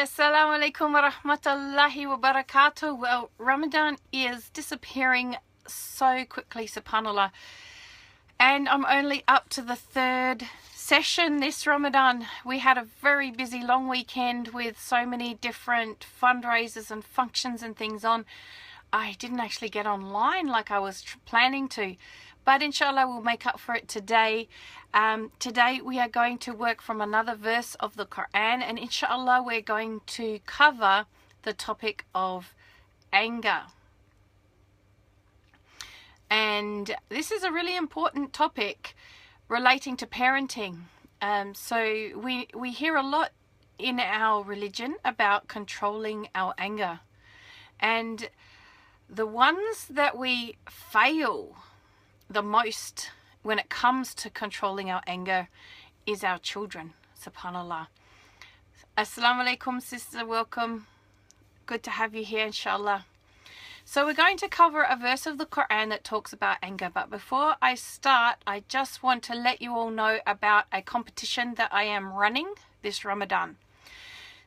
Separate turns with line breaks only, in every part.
Assalamu alaikum wa rahmatullahi wa barakatuh. Well, Ramadan is disappearing so quickly, subhanAllah. And I'm only up to the third session this Ramadan. We had a very busy long weekend with so many different fundraisers and functions and things on. I didn't actually get online like I was planning to. But inshallah, we'll make up for it today. Today we are going to work from another verse of the Quran, and inshallah we're going to cover the topic of anger. And this is a really important topic relating to parenting. So we hear a lot in our religion about controlling our anger. And the ones that we fail the most when it comes to controlling our anger is our children, subhanallah. Assalamu alaikum, sister, welcome. Good to have you here, inshallah. So we're going to cover a verse of the Quran that talks about anger, but before I start, I just want to let you all know about a competition that I am running this Ramadan.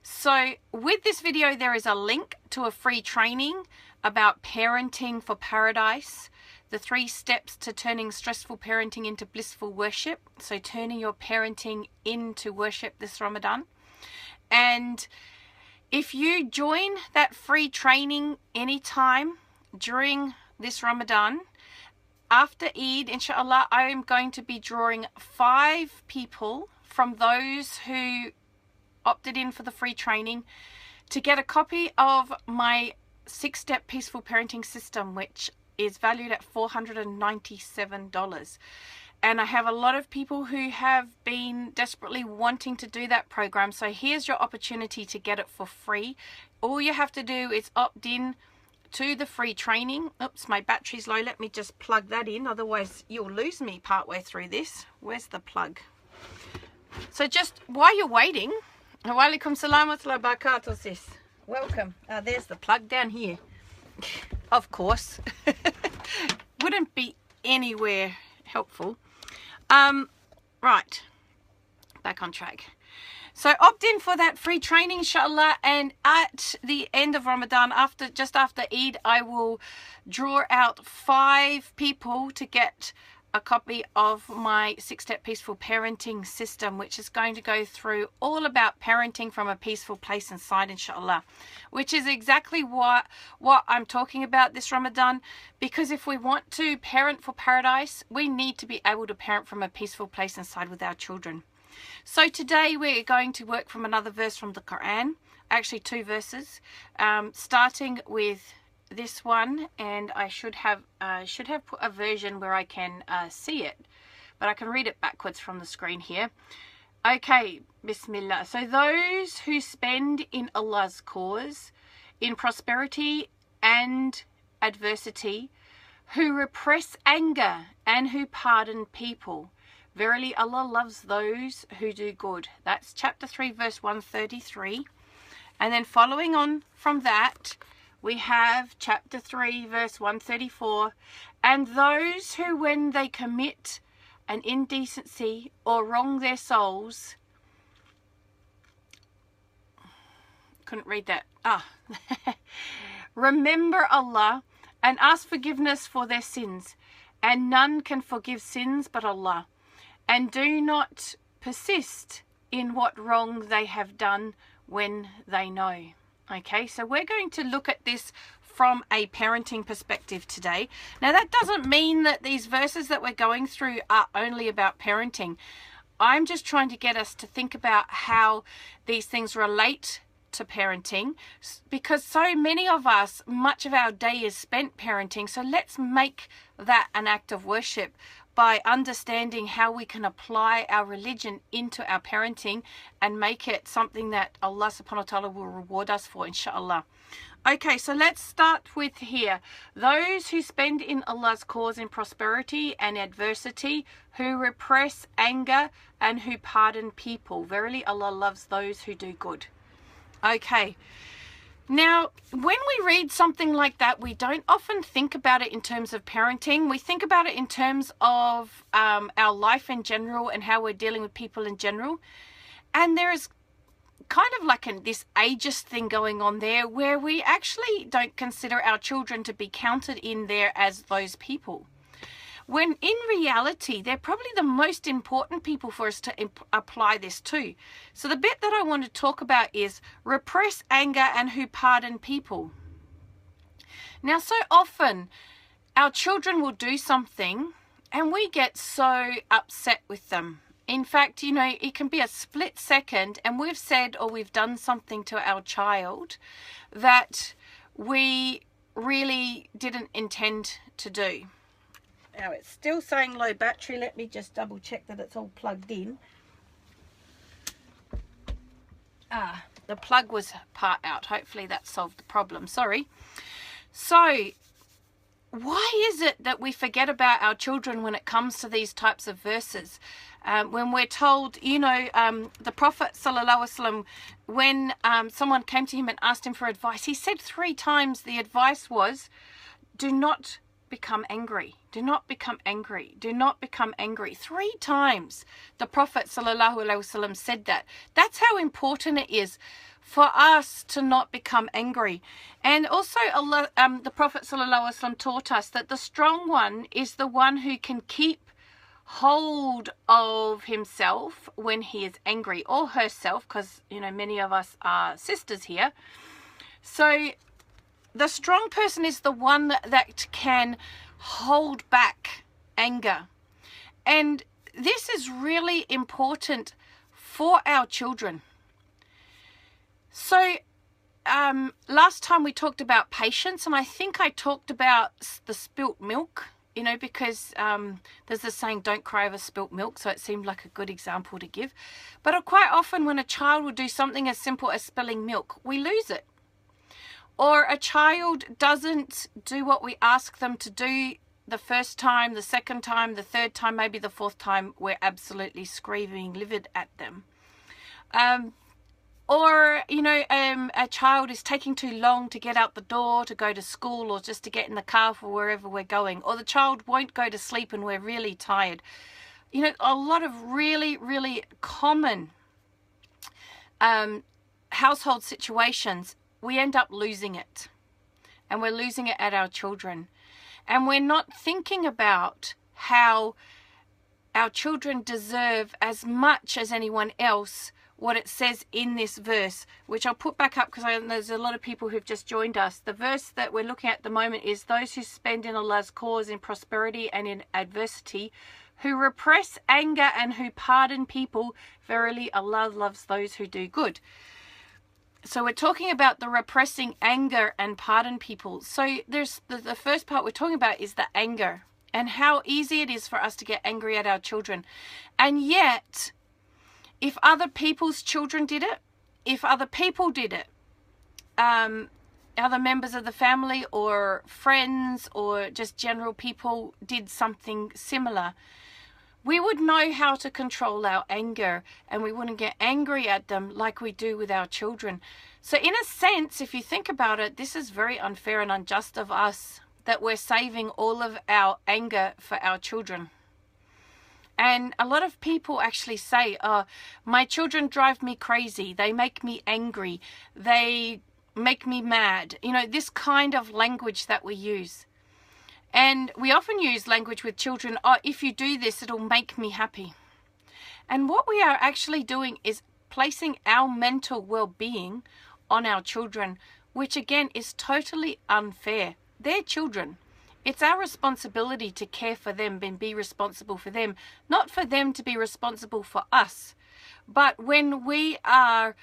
So with this video there is a link to a free training about parenting for paradise. The 3 steps to turning stressful parenting into blissful worship. So turning your parenting into worship this Ramadan. And if you join that free training anytime during this Ramadan, after Eid, inshallah, I am going to be drawing 5 people from those who opted in for the free training to get a copy of my 6-step peaceful parenting system, which is valued at $497. And I have a lot of people who have been desperately wanting to do that program. So here's your opportunity to get it for free. All you have to do is opt in to the free training. Oops, my battery's low. Let me just plug that in. Otherwise, you'll lose me partway through this. Where's the plug? So just while you're waiting, wa alaikum salam wa rahmatullahi wa barakatuh, sis. Welcome. There's the plug down here. Of course. Wouldn't be anywhere helpful. Right. Back on track. So opt in for that free training, inshallah, and at the end of Ramadan, just after Eid, I will draw out 5 people to get a copy of my 6-step peaceful parenting system, which is going to go through all about parenting from a peaceful place inside, inshallah, which is exactly what I'm talking about this Ramadan. Because if we want to parent for paradise, we need to be able to parent from a peaceful place inside with our children. So today we're going to work from another verse from the Quran, actually 2 verses, starting with this one, and I should have put a version where I can see it, but I can read it backwards from the screen here. Okay, Bismillah. So those who spend in Allah's cause, in prosperity and adversity, who repress anger and who pardon people, verily Allah loves those who do good. That's chapter 3 verse 133. And then following on from that, we have chapter 3 verse 134, and those who when they commit an indecency or wrong their souls, couldn't read that, remember Allah and ask forgiveness for their sins, and none can forgive sins but Allah, and do not persist in what wrong they have done when they know. Okay, so we're going to look at this from a parenting perspective today. Now that doesn't mean that these verses that we're going through are only about parenting. I'm just trying to get us to think about how these things relate to parenting, because so many of us, much of our day is spent parenting. So let's make that an act of worship by understanding how we can apply our religion into our parenting and make it something that Allah subhanahu wa ta'ala will reward us for, inshallah. Okay, so let's start with here. Those who spend in Allah's cause in prosperity and adversity, who repress anger and who pardon people. Verily Allah loves those who do good. Okay. Now, when we read something like that, we don't often think about it in terms of parenting. We think about it in terms of our life in general and how we're dealing with people in general. And there is kind of like this ageist thing going on there, where we actually don't consider our children to be counted in there as those people, when in reality they're probably the most important people for us to apply this to. So the bit that I want to talk about is repress anger and who pardon people. Now, so often our children will do something and we get so upset with them. In fact, you know, it can be a split second and we've said or we've done something to our child that we really didn't intend to do. Now, it's still saying low battery. Let me just double check that it's all plugged in. The plug was part out. Hopefully that solved the problem. Sorry. So, why is it that we forget about our children when it comes to these types of verses? When we're told, you know, the Prophet ﷺ, when someone came to him and asked him for advice, he said 3 times the advice was, do not become angry. Do not become angry. Do not become angry. 3 times the Prophet ﷺ said that. That's how important it is for us to not become angry. And also Allah, the Prophet ﷺ taught us that the strong one is the one who can keep hold of himself when he is angry, or herself, because, you know, many of us are sisters here. So the strong person is the one that can hold back anger. And this is really important for our children. So last time we talked about patience, and I think I talked about the spilt milk, you know, because there's this saying, don't cry over spilt milk, so it seemed like a good example to give. But quite often when a child will do something as simple as spilling milk, we lose it. Or a child doesn't do what we ask them to do the first time, the second time, the third time, maybe the 4th time, we're absolutely screaming livid at them. Or, you know, a child is taking too long to get out the door to go to school, or just to get in the car for wherever we're going. Or the child won't go to sleep and we're really tired. You know, a lot of really, really common household situations, we end up losing it. And we're losing it at our children. And we're not thinking about how our children deserve as much as anyone else what it says in this verse, which I'll put back up because there's a lot of people who've just joined us. The verse that we're looking at the moment is, those who spend in Allah's cause in prosperity and in adversity, who repress anger and who pardon people, verily Allah loves those who do good. So we're talking about the repressing anger and pardon people. So there's the first part we're talking about is the anger, and how easy it is for us to get angry at our children. And yet, if other people's children did it, if other people did it, other members of the family or friends or just general people did something similar, we would know how to control our anger, and we wouldn't get angry at them like we do with our children. So in a sense, if you think about it, this is very unfair and unjust of us, that we're saving all of our anger for our children. And a lot of people actually say, oh, my children drive me crazy. They make me angry. They make me mad. You know, this kind of language that we use. And we often use language with children, oh, if you do this, it'll make me happy. And what we are actually doing is placing our mental well-being on our children, which again is totally unfair. They're children. It's our responsibility to care for them and be responsible for them, not for them to be responsible for us. But when we are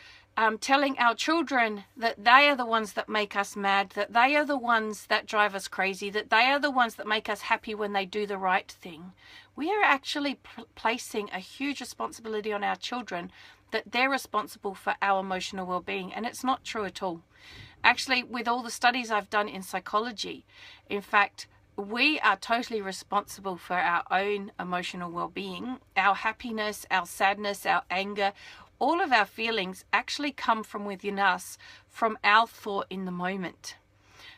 telling our children that they are the ones that make us mad, that they are the ones that drive us crazy, that they are the ones that make us happy when they do the right thing, we are actually placing a huge responsibility on our children, that they're responsible for our emotional well-being. And it's not true at all. Actually, with all the studies I've done in psychology, in fact, we are totally responsible for our own emotional well-being. Our happiness, our sadness, our anger, all of our feelings actually come from within us, from our thought in the moment.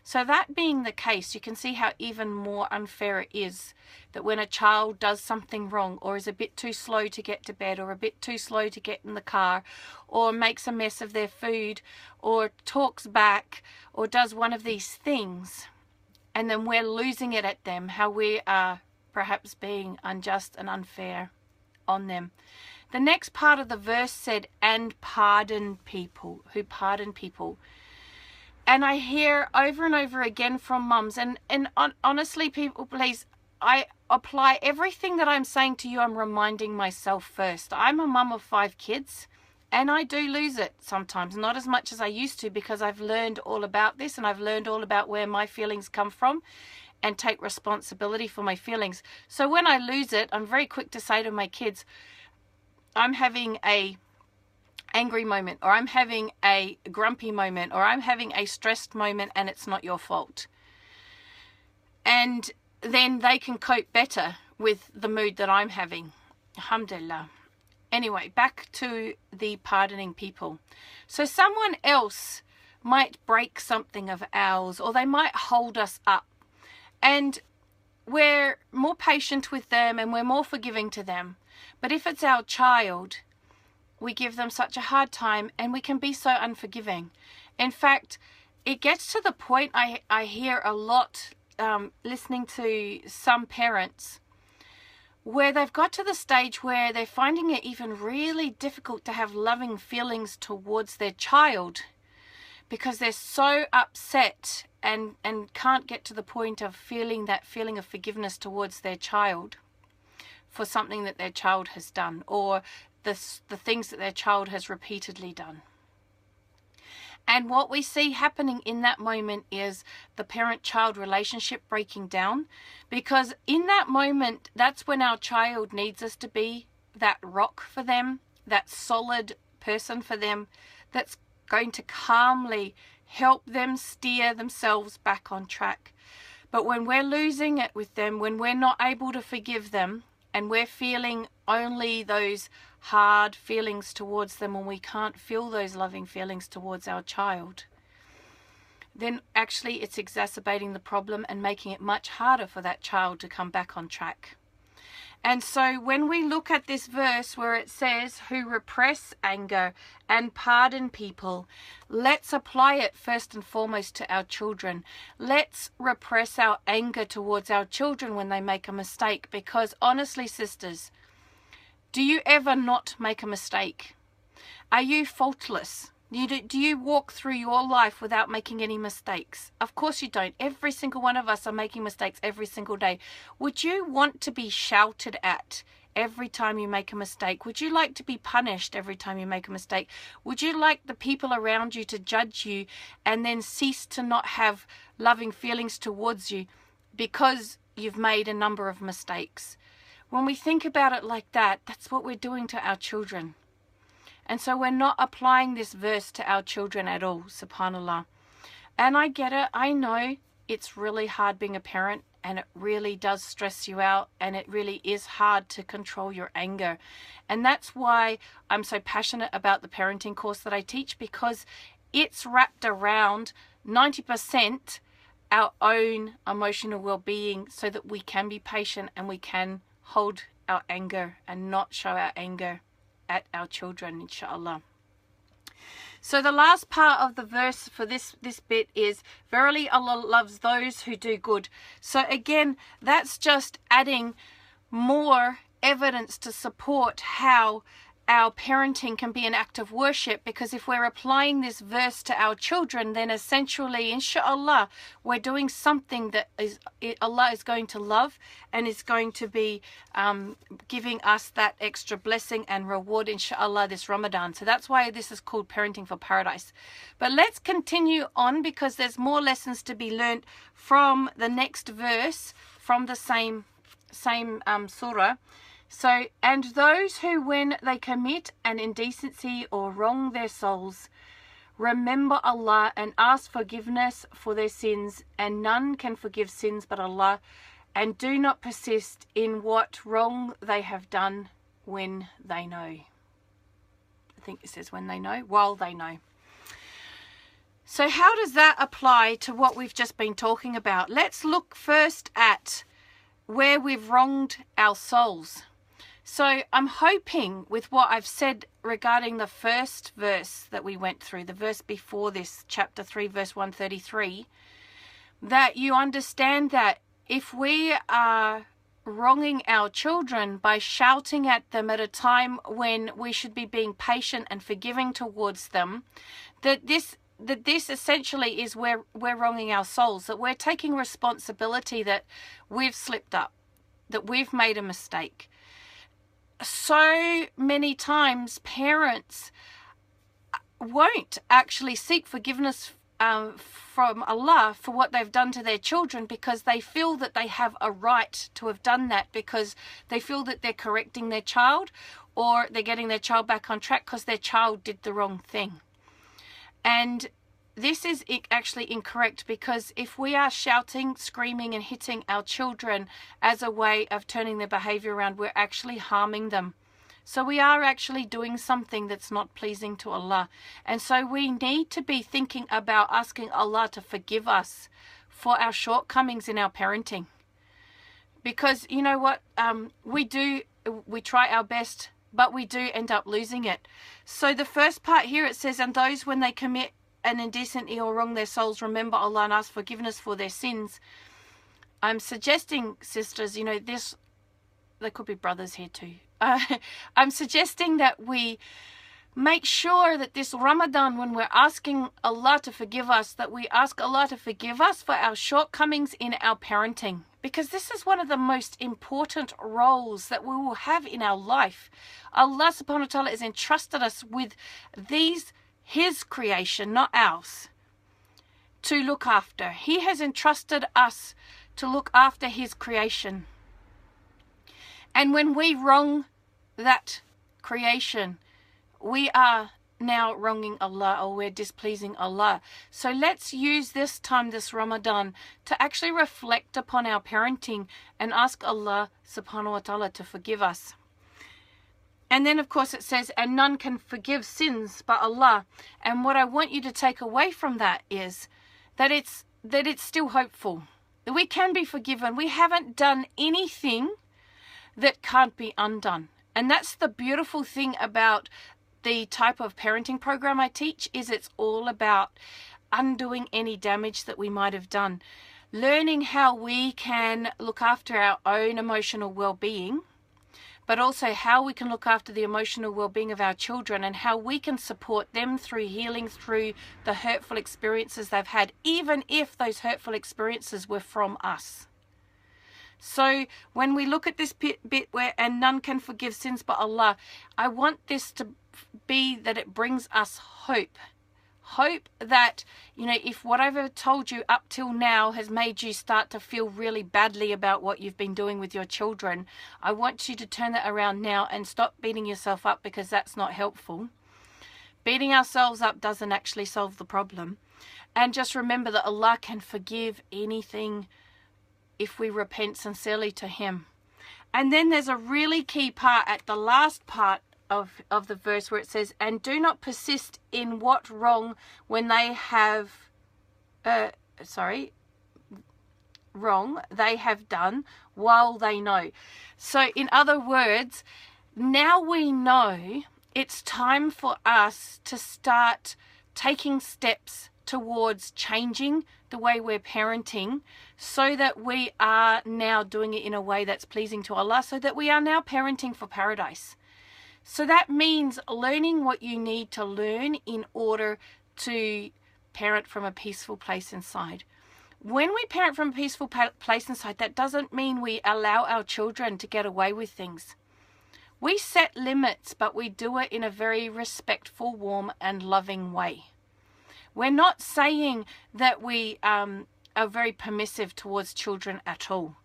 So that being the case, you can see how even more unfair it is that when a child does something wrong, or is a bit too slow to get to bed, or a bit too slow to get in the car, or makes a mess of their food, or talks back, or does one of these things, and then we're losing it at them, how we are perhaps being unjust and unfair on them. The next part of the verse said, and pardon people, who pardon people. And I hear over and over again from mums, and honestly, people, please, I apply everything that I'm saying to you. I'm reminding myself first. I'm a mum of 5 kids, and I do lose it sometimes, not as much as I used to, because I've learned all about this, and I've learned all about where my feelings come from and take responsibility for my feelings. So when I lose it, I'm very quick to say to my kids, I'm having a angry moment, or I'm having a grumpy moment, or I'm having a stressed moment, and it's not your fault. And then they can cope better with the mood that I'm having. Alhamdulillah. Anyway, back to the pardoning people. So someone else might break something of ours, or they might hold us up, and we're more patient with them and we're more forgiving to them. But if it's our child, we give them such a hard time, and we can be so unforgiving. In fact, it gets to the point I hear a lot listening to some parents where they've got to the stage where they're finding it even really difficult to have loving feelings towards their child, because they're so upset and can't get to the point of feeling that feeling of forgiveness towards their child for something that their child has done, or the things that their child has repeatedly done. And what we see happening in that moment is the parent-child relationship breaking down, because in that moment, that's when our child needs us to be that rock for them, that solid person for them, that's going to calmly help them steer themselves back on track. But when we're losing it with them, when we're not able to forgive them, and we're feeling only those hard feelings towards them, when we can't feel those loving feelings towards our child, then actually it's exacerbating the problem and making it much harder for that child to come back on track. And so when we look at this verse where it says, who repress anger and pardon people, let's apply it first and foremost to our children. Let's repress our anger towards our children when they make a mistake, because honestly, sisters, do you ever not make a mistake? Are you faultless? Do you walk through your life without making any mistakes? Of course you don't. Every single one of us are making mistakes every single day. Would you want to be shouted at every time you make a mistake? Would you like to be punished every time you make a mistake? Would you like the people around you to judge you and then cease to not have loving feelings towards you because you've made a number of mistakes? When we think about it like that, that's what we're doing to our children. And so we're not applying this verse to our children at all, subhanAllah. And I get it. I know it's really hard being a parent, and it really does stress you out, and it really is hard to control your anger. And that's why I'm so passionate about the parenting course that I teach, because it's wrapped around 90% our own emotional well-being, so that we can be patient and we can hold our anger and not show our anger at our children, inshallah. So the last part of the verse for this bit is, verily Allah loves those who do good. So again, that's just adding more evidence to support how our parenting can be an act of worship, because if we're applying this verse to our children, then essentially, inshallah, we're doing something that Allah is going to love, and is going to be giving us that extra blessing and reward, inshallah, this Ramadan. So that's why this is called Parenting for Paradise. But let's continue on, because there's more lessons to be learnt from the next verse from the same surah. So, and those who, when they commit an indecency or wrong their souls, remember Allah and ask forgiveness for their sins, and none can forgive sins but Allah, and do not persist in what wrong they have done when they know. I think it says when they know, while they know. So how does that apply to what we've just been talking about? Let's look first at where we've wronged our souls. So I'm hoping with what I've said regarding the first verse that we went through, the verse before this, chapter 3, verse 133, that you understand that if we are wronging our children by shouting at them at a time when we should be being patient and forgiving towards them, that this essentially is where we're wronging our souls, that we're taking responsibility that we've slipped up, that we've made a mistake. So many times parents won't actually seek forgiveness from Allah for what they've done to their children, because they feel that they have a right to have done that, because they feel that they're correcting their child, or they're getting their child back on track because their child did the wrong thing. And this is actually incorrect, because if we are shouting, screaming and hitting our children as a way of turning their behavior around, we're actually harming them. So we are actually doing something that's not pleasing to Allah. And so we need to be thinking about asking Allah to forgive us for our shortcomings in our parenting. Because you know what, we try our best, but we do end up losing it. So the first part here, it says, and those when they commit an indecency or wrong their souls, remember Allah and ask forgiveness for their sins. I'm suggesting, sisters, there could be brothers here too. I'm suggesting that we make sure that this Ramadan, when we're asking Allah to forgive us, that we ask Allah to forgive us for our shortcomings in our parenting. Because this is one of the most important roles that we will have in our life. Allah subhanahu wa ta'ala has entrusted us with His creation, not ours, to look after. He has entrusted us to look after His creation. And when we wrong that creation, we are now wronging Allah, or we're displeasing Allah. So let's use this time, this Ramadan, to actually reflect upon our parenting and ask Allah subhanahu wa ta'ala to forgive us. And then of course it says, and none can forgive sins but Allah. And what I want you to take away from that is that it's still hopeful, that we can be forgiven. We haven't done anything that can't be undone. And that's the beautiful thing about the type of parenting program I teach, is it's all about undoing any damage that we might have done, learning how we can look after our own emotional well-being, but also how we can look after the emotional well-being of our children, and how we can support them through healing through the hurtful experiences they've had, even if those hurtful experiences were from us. So when we look at this bit where, and none can forgive sins but Allah, I want this to be that it brings us hope. Hope that, if what I've told you up till now has made you start to feel really badly about what you've been doing with your children, I want you to turn that around now and stop beating yourself up, because that's not helpful. Beating ourselves up doesn't actually solve the problem. And just remember that Allah can forgive anything if we repent sincerely to Him. And then there's a really key part at the last part of the verse where it says, and do not persist in what wrong when they have wrong they have done while they know. So in other words, now we know it's time for us to start taking steps towards changing the way we're parenting, so that we are now doing it in a way that's pleasing to Allah, so that we are now parenting for paradise. So that means learning what you need to learn in order to parent from a peaceful place inside. When we parent from a peaceful place inside, that doesn't mean we allow our children to get away with things. We set limits, but we do it in a very respectful, warm and loving way. We're not saying that we are very permissive towards children at all.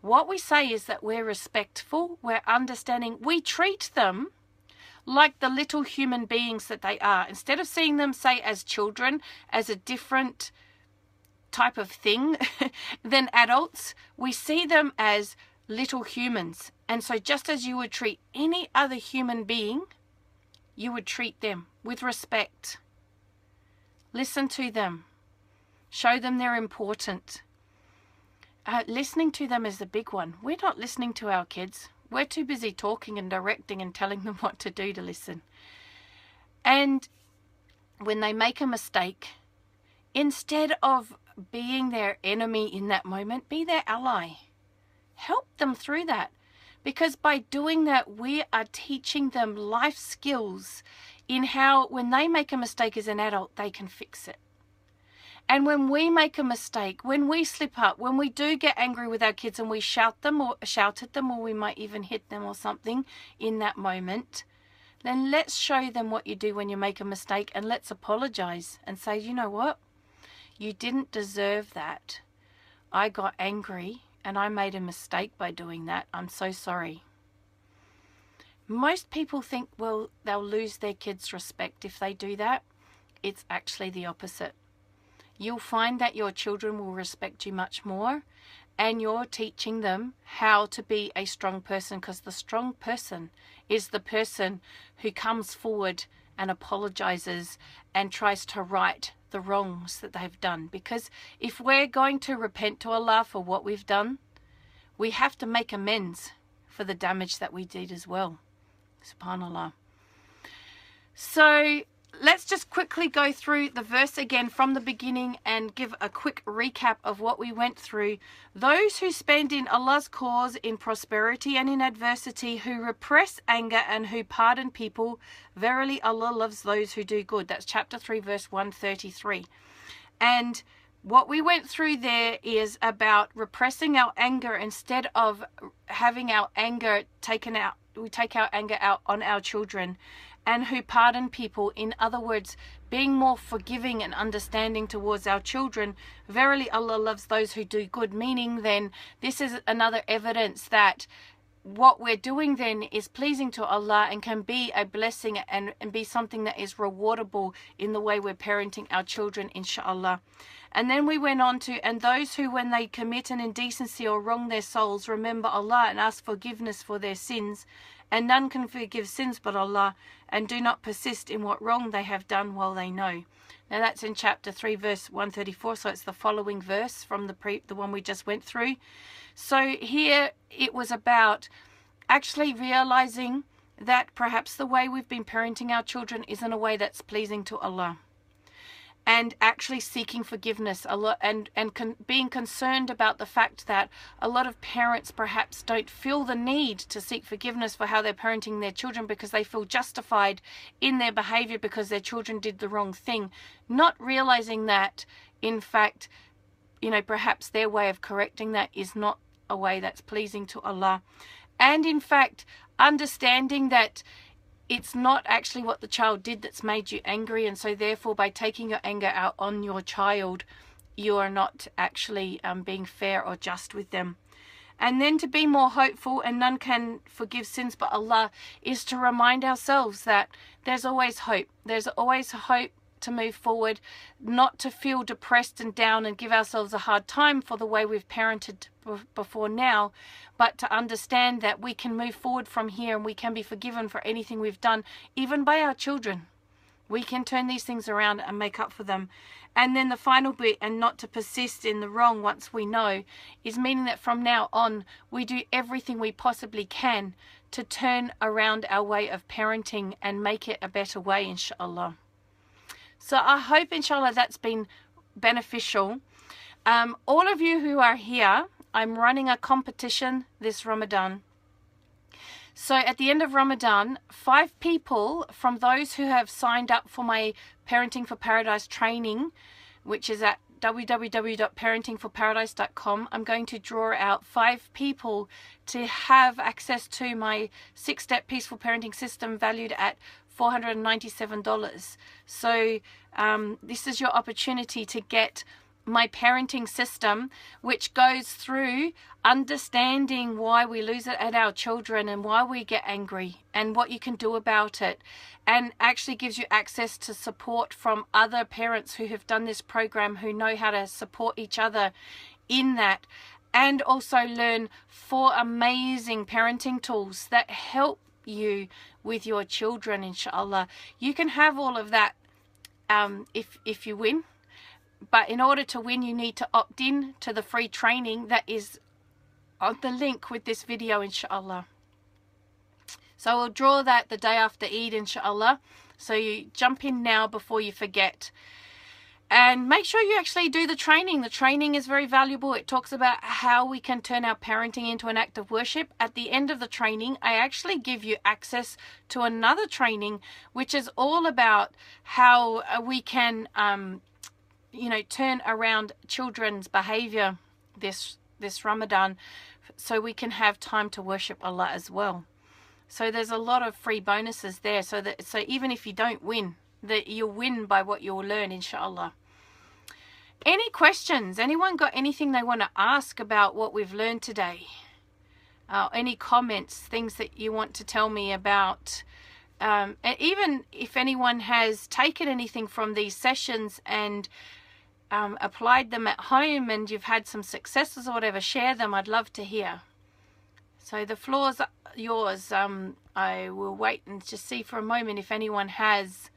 What we say is that we're respectful, we're understanding, we treat them like the little human beings that they are. Instead of seeing them, say, as children, as a different type of thing than adults, we see them as little humans. And so just as you would treat any other human being, you would treat them with respect, Listen to them. Show them they're important. Listening to them is the big one. We're not listening to our kids. We're too busy talking and directing and telling them what to do to listen. And when they make a mistake, instead of being their enemy in that moment, be their ally. Help them through that. Because by doing that, we are teaching them life skills in how, when they make a mistake as an adult, they can fix it. And when we make a mistake, when we slip up, when we do get angry with our kids and we shout at them, or we might even hit them or something in that moment, then let's show them what you do when you make a mistake, and let's apologize and say, you know what? You didn't deserve that. I got angry and I made a mistake by doing that. I'm so sorry. Most people think, well, they'll lose their kids' respect if they do that. It's actually the opposite. You'll find that your children will respect you much more, and you're teaching them how to be a strong person, because the strong person is the person who comes forward and apologizes and tries to right the wrongs that they've done. Because if we're going to repent to Allah for what we've done, we have to make amends for the damage that we did as well. SubhanAllah. So let's just quickly go through the verse again from the beginning and give a quick recap of what we went through. Those who spend in Allah's cause in prosperity and in adversity, who repress anger and who pardon people, verily Allah loves those who do good. That's chapter 3, verse 133. And what we went through there is about repressing our anger instead of having our anger taken out. We take our anger out on our children. And who pardon people, in other words, being more forgiving and understanding towards our children. Verily Allah loves those who do good, meaning then this is another evidence that what we're doing then is pleasing to Allah and can be a blessing and be something that is rewardable in the way we're parenting our children, inshallah. And then we went on to, and those who, when they commit an indecency or wrong their souls, remember Allah and ask forgiveness for their sins. And none can forgive sins but Allah, and do not persist in what wrong they have done while they know. Now that's in chapter 3, verse 134, so it's the following verse from the one we just went through. So here it was about actually realizing that perhaps the way we've been parenting our children isn't a way that's pleasing to Allah. And actually seeking forgiveness a lot, and being concerned about the fact that a lot of parents perhaps don't feel the need to seek forgiveness for how they're parenting their children because they feel justified in their behavior because their children did the wrong thing, not realizing that in fact, perhaps their way of correcting that is not a way that's pleasing to Allah. And in fact, understanding that it's not actually what the child did that's made you angry, and so therefore by taking your anger out on your child, you are not actually being fair or just with them. And then to be more hopeful, and none can forgive sins but Allah, is to remind ourselves that there's always hope. There's always hope to move forward, not to feel depressed and down and give ourselves a hard time for the way we've parented before now, but to understand that we can move forward from here and we can be forgiven for anything we've done, even by our children. We can turn these things around and make up for them. And then the final bit, and not to persist in the wrong once we know, is meaning that from now on we do everything we possibly can to turn around our way of parenting and make it a better way, inshallah. So I hope, inshallah, that's been beneficial. All of you who are here, I'm running a competition this Ramadan. So at the end of Ramadan, 5 people from those who have signed up for my Parenting for Paradise training, which is at www.parentingforparadise.com, I'm going to draw out 5 people to have access to my 6-step peaceful parenting system valued at $497. So this is your opportunity to get my parenting system, which goes through understanding why we lose it at our children and why we get angry and what you can do about it, and actually gives you access to support from other parents who have done this program, who know how to support each other in that, and also learn 4 amazing parenting tools that help you with your children, inshallah. You can have all of that if you win. But in order to win, you need to opt in to the free training that is on the link with this video, inshallah. So we'll draw that the day after Eid, inshallah. So you jump in now before you forget. And make sure you actually do the training. The training is very valuable. It talks about how we can turn our parenting into an act of worship. At the end of the training, I actually give you access to another training, which is all about how we can, turn around children's behavior this Ramadan, so we can have time to worship Allah as well. So there's a lot of free bonuses there. So even if you don't win, that you'll win by what you'll learn, inshallah. Any questions? Anyone got anything they want to ask about what we've learned today? Any comments, things that you want to tell me about? And even if anyone has taken anything from these sessions and applied them at home and you've had some successes or whatever, share them. I'd love to hear. So the floor's yours. I will wait and just see for a moment if anyone has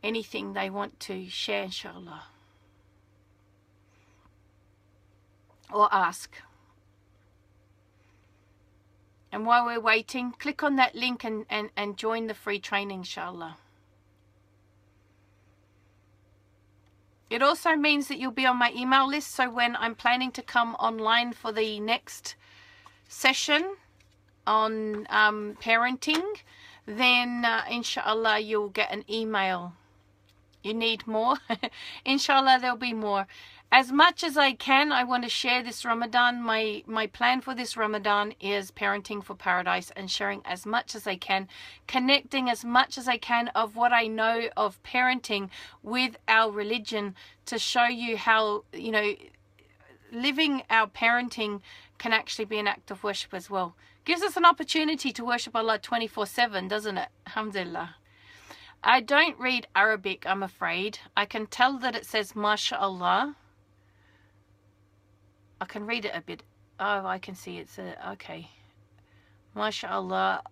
anything they want to share, inshallah, or ask. And while we're waiting, click on that link and join the free training, inshallah. It also means that you'll be on my email list, so when I'm planning to come online for the next session on parenting, then inshallah you'll get an email. You need more? Inshallah there'll be more. As much as I can, I want to share this Ramadan. My plan for this Ramadan is parenting for paradise and sharing as much as I can, connecting as much as I can of what I know of parenting with our religion, to show you how, living our parenting can actually be an act of worship as well. Gives us an opportunity to worship Allah 24/7, doesn't it? Alhamdulillah. I don't read Arabic, I'm afraid. I can tell that it says Sha Allah. I can read it a bit. Oh, I can see it's okay. Sha Allah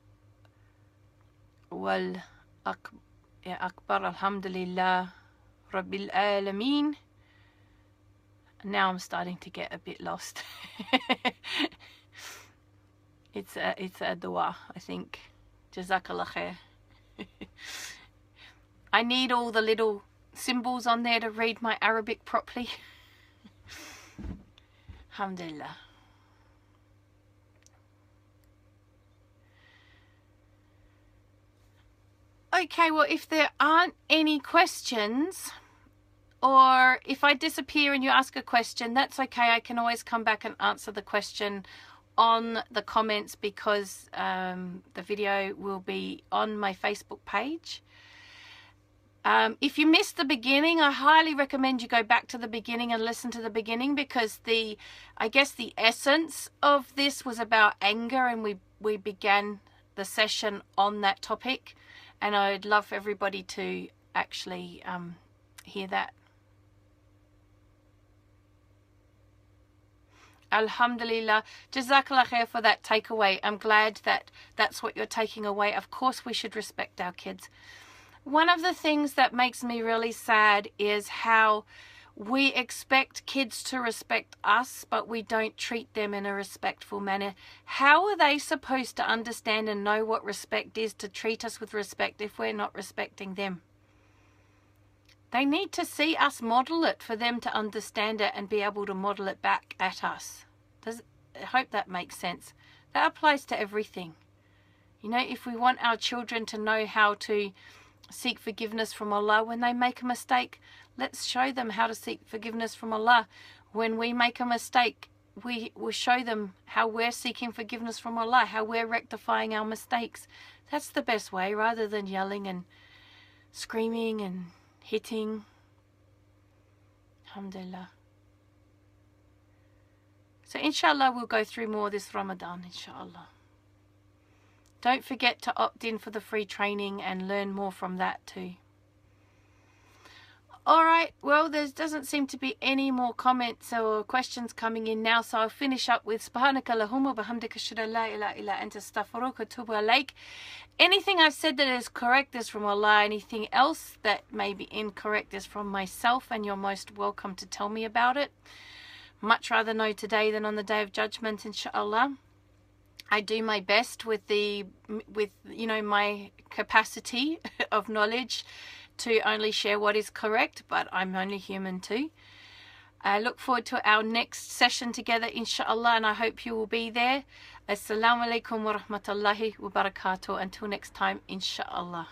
wal akbar alhamdulillah rabbil alameen. Now I'm starting to get a bit lost. It's a dua, I think. Jazakallah khair. I need all the little symbols on there to read my Arabic properly. Alhamdulillah. Okay, well, if there aren't any questions, or if I disappear and you ask a question, that's okay. I can always come back and answer the question on the comments, because the video will be on my Facebook page. If you missed the beginning, I highly recommend you go back to the beginning and listen to the beginning, because I guess the essence of this was about anger, and we began the session on that topic, and I'd love for everybody to actually hear that. Alhamdulillah. Jazakallah khair for that takeaway. I'm glad that that's what you're taking away. Of course we should respect our kids. One of the things that makes me really sad is how we expect kids to respect us, but we don't treat them in a respectful manner. How are they supposed to understand and know what respect is, to treat us with respect, if we're not respecting them? They need to see us model it for them to understand it and be able to model it back at us. I hope that makes sense. That applies to everything. If we want our children to know how to seek forgiveness from Allah when they make a mistake, let's show them how to seek forgiveness from Allah. When we make a mistake, we will show them how we're seeking forgiveness from Allah, how we're rectifying our mistakes. That's the best way, rather than yelling and screaming and hitting. Alhamdulillah. So inshallah we'll go through more this Ramadan, inshallah. Don't forget to opt in for the free training and learn more from that too. Alright, well, there doesn't seem to be any more comments or questions coming in now, so I'll finish up with Subhanaka Allahumma bihamdika ashhadu an la ilaha illa anta astaghfiruka wa atubu ilayk. Anything I've said that is correct is from Allah. Anything else that may be incorrect is from myself, and you're most welcome to tell me about it. Much rather know today than on the Day of Judgment, inshallah. I do my best with my capacity of knowledge to only share what is correct, but I'm only human too. I look forward to our next session together, inshallah, and I hope you will be there. Assalamu alaikum wa rahmatullahi wa barakatuh. Until next time, inshallah.